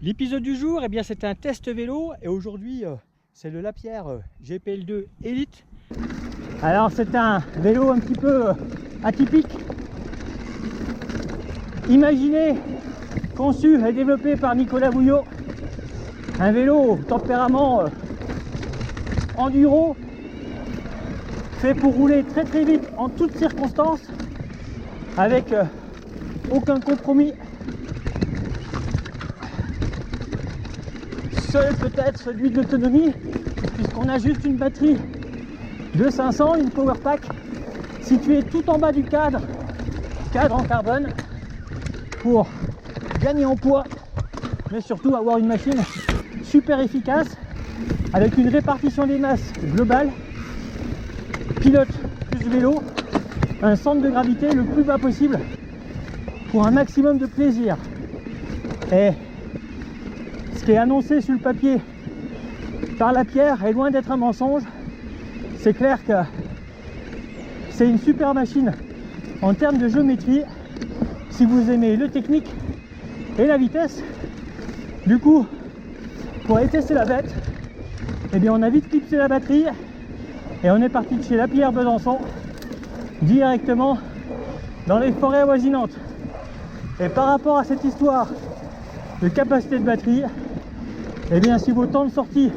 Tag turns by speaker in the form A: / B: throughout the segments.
A: L'épisode du jour, eh bien, c'est un test vélo et aujourd'hui c'est le Lapierre GPL2 Elite. Alors c'est un vélo un petit peu atypique, imaginé, conçu et développé par Nicolas Bouillot. Un vélo au tempérament enduro, fait pour rouler très très vite en toutes circonstances, avec aucun compromis. Seul peut-être celui de l'autonomie, puisqu'on a juste une batterie de 500, une power pack située tout en bas du cadre en carbone, pour gagner en poids, mais surtout avoir une machine super efficace avec une répartition des masses globale, pilote plus vélo, un centre de gravité le plus bas possible pour un maximum de plaisir. Et ce qui est annoncé sur le papier par Lapierre est loin d'être un mensonge. C'est clair que c'est une super machine en termes de géométrie si vous aimez le technique et la vitesse. Du coup, pour aller tester la bête, eh bien on a vite clipsé la batterie et on est parti de chez Lapierre Besançon directement dans les forêts avoisinantes. Et par rapport à cette histoire de capacité de batterie, eh bien si vos temps de sortie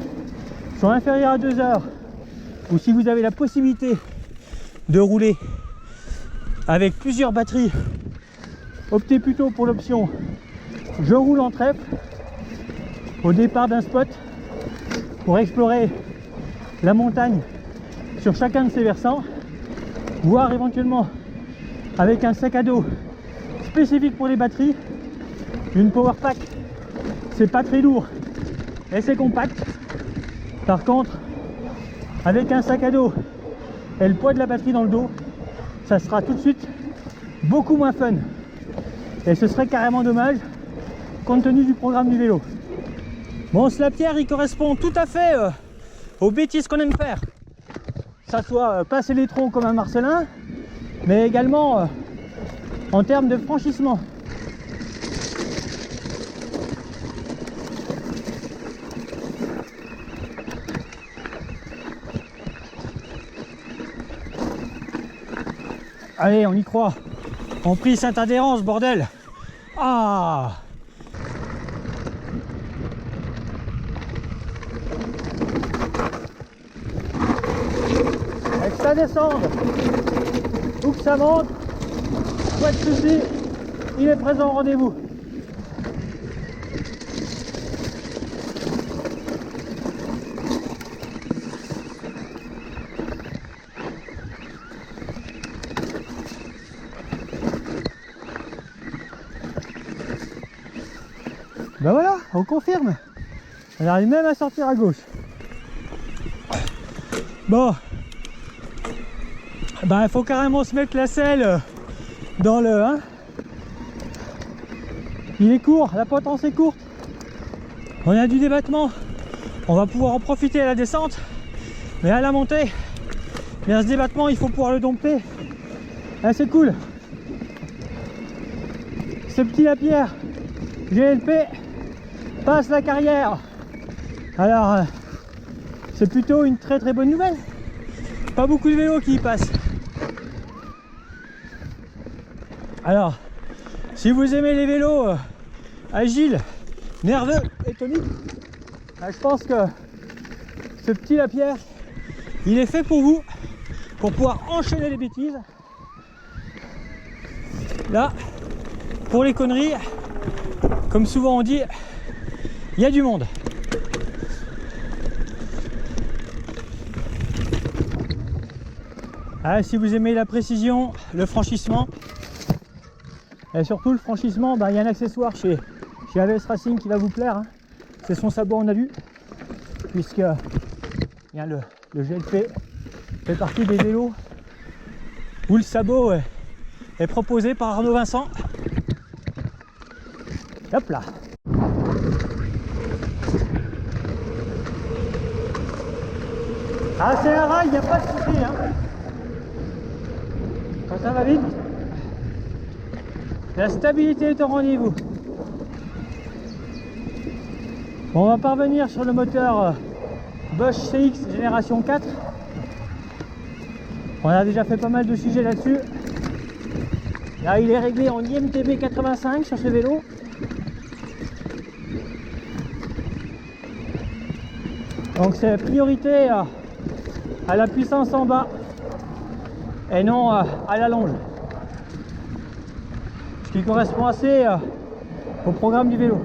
A: sont inférieurs à 2 heures, ou si vous avez la possibilité de rouler avec plusieurs batteries, optez plutôt pour l'option je roule en trèfle au départ d'un spot pour explorer la montagne sur chacun de ses versants, voire éventuellement avec un sac à dos spécifique pour les batteries, une power pack. C'est pas très lourd et c'est compact. Par contre, avec un sac à dos et le poids de la batterie dans le dos, ça sera tout de suite beaucoup moins fun. Et ce serait carrément dommage compte tenu du programme du vélo. Bon, ce Lapierre, il correspond tout à fait aux bêtises qu'on aime faire. Ça soit passer les troncs comme un Marcelin, mais également en termes de franchissement. Allez, on y croit. On prie Sainte-Adhérence, bordel. Ah! Et que ça descende, ou que ça monte, pas de soucis, il est présent au rendez-vous. Ben voilà, on confirme. On arrive même à sortir à gauche. Bon, ben il faut carrément se mettre la selle dans le... Hein. Il est court, la potence est courte. On a du débattement. On va pouvoir en profiter à la descente. Mais à la montée, bien ce débattement, il faut pouvoir le dompter. Ah, c'est cool. Ce petit Lapierre GLP passe la carrière. Alors, c'est plutôt une très très bonne nouvelle. Pas beaucoup de vélos qui y passent. Alors, si vous aimez les vélos agiles, nerveux et toniques, je pense que ce petit Lapierre, il est fait pour vous, pour pouvoir enchaîner les bêtises. Là, pour les conneries, comme souvent on dit, il y a du monde. Ah, si vous aimez la précision, le franchissement, et surtout le franchissement, il y a un accessoire chez AVS Racing qui va vous plaire. Hein. C'est son sabot en alu, puisque le GLP fait partie des vélos où le sabot est proposé par Arnaud Vincent. Hop là. Ah, c'est un rail, il n'y a pas de souci. Hein. Quand ça va vite, la stabilité est au rendez-vous. Bon, on va parvenir sur le moteur Bosch CX génération 4. On a déjà fait pas mal de sujets là-dessus. Là, il est réglé en IMTB 85 sur ce vélo. Donc c'est priorité à la puissance en bas et non à la longe. Ce qui correspond assez au programme du vélo.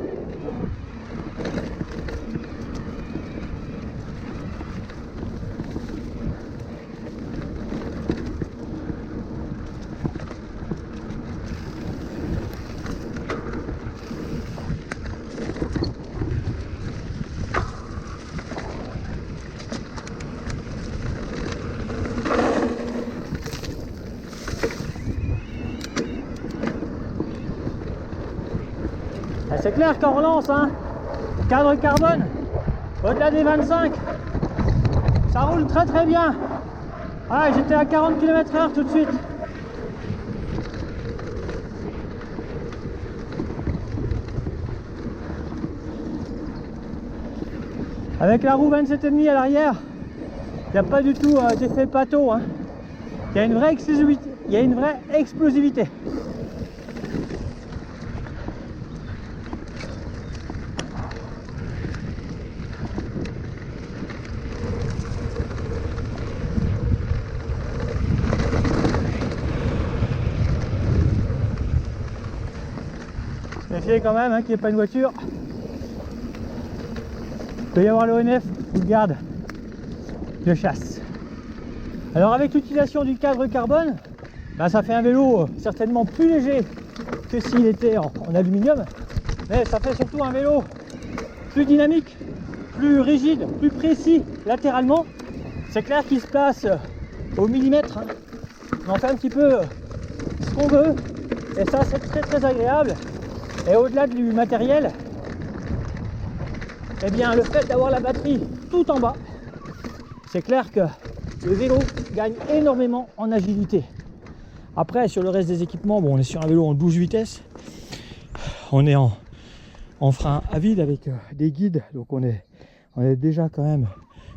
A: C'est clair qu'en relance, hein, cadre carbone, au-delà des 25, ça roule très très bien. Ah, j'étais à 40 km/h tout de suite. Avec la roue 27,5 à l'arrière, il n'y a pas du tout d'effet pâteau, hein. Il y a une vraie explosivité. Il y a une vraie explosivité. Méfiez quand même hein, qu'il n'y ait pas une voiture. Il peut y avoir le ONF ou le garde de chasse. Alors avec l'utilisation du cadre carbone, ben, ça fait un vélo certainement plus léger que s'il était en aluminium. Mais ça fait surtout un vélo plus dynamique, plus rigide, plus précis latéralement. C'est clair qu'il se place au millimètre. Hein. On en fait un petit peu ce qu'on veut. Et ça c'est très très agréable. Et au-delà du matériel, eh bien, le fait d'avoir la batterie tout en bas, c'est clair que le vélo gagne énormément en agilité. Après, sur le reste des équipements, bon, on est sur un vélo en 12 vitesses. On est en frein à vide avec des guides. Donc on est déjà quand même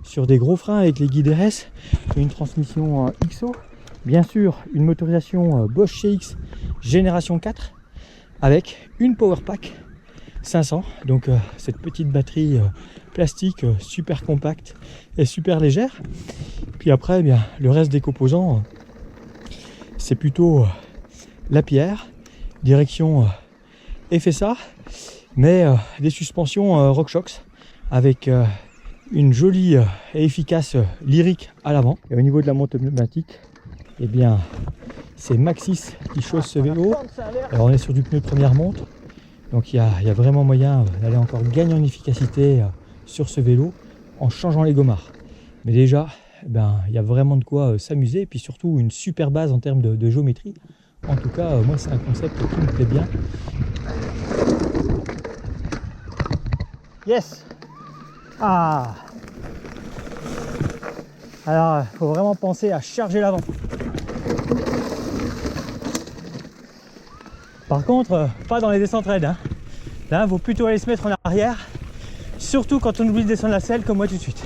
A: sur des gros freins avec les guides RS. Une transmission XO. Bien sûr, une motorisation Bosch CX génération 4. Avec une Powerpack 500, donc cette petite batterie plastique super compacte et super légère. Puis après, eh bien, le reste des composants, c'est plutôt la pierre, direction FSA, mais des suspensions RockShox avec une jolie et efficace lyrique à l'avant. Et au niveau de la monte pneumatique, eh bien, c'est Maxxis qui chausse ce vélo. Alors on est sur du pneu de première monte, donc il y a vraiment moyen d'aller encore gagner en efficacité sur ce vélo en changeant les gommards. Mais déjà, ben, il y a vraiment de quoi s'amuser et puis surtout une super base en termes de géométrie. En tout cas, moi c'est un concept qui me plaît bien. Yes. Ah. Alors, il faut vraiment penser à charger l'avant. Par contre, pas dans les descentes raides. Hein. Là, il vaut plutôt aller se mettre en arrière, surtout quand on oublie de descendre la selle comme moi tout de suite.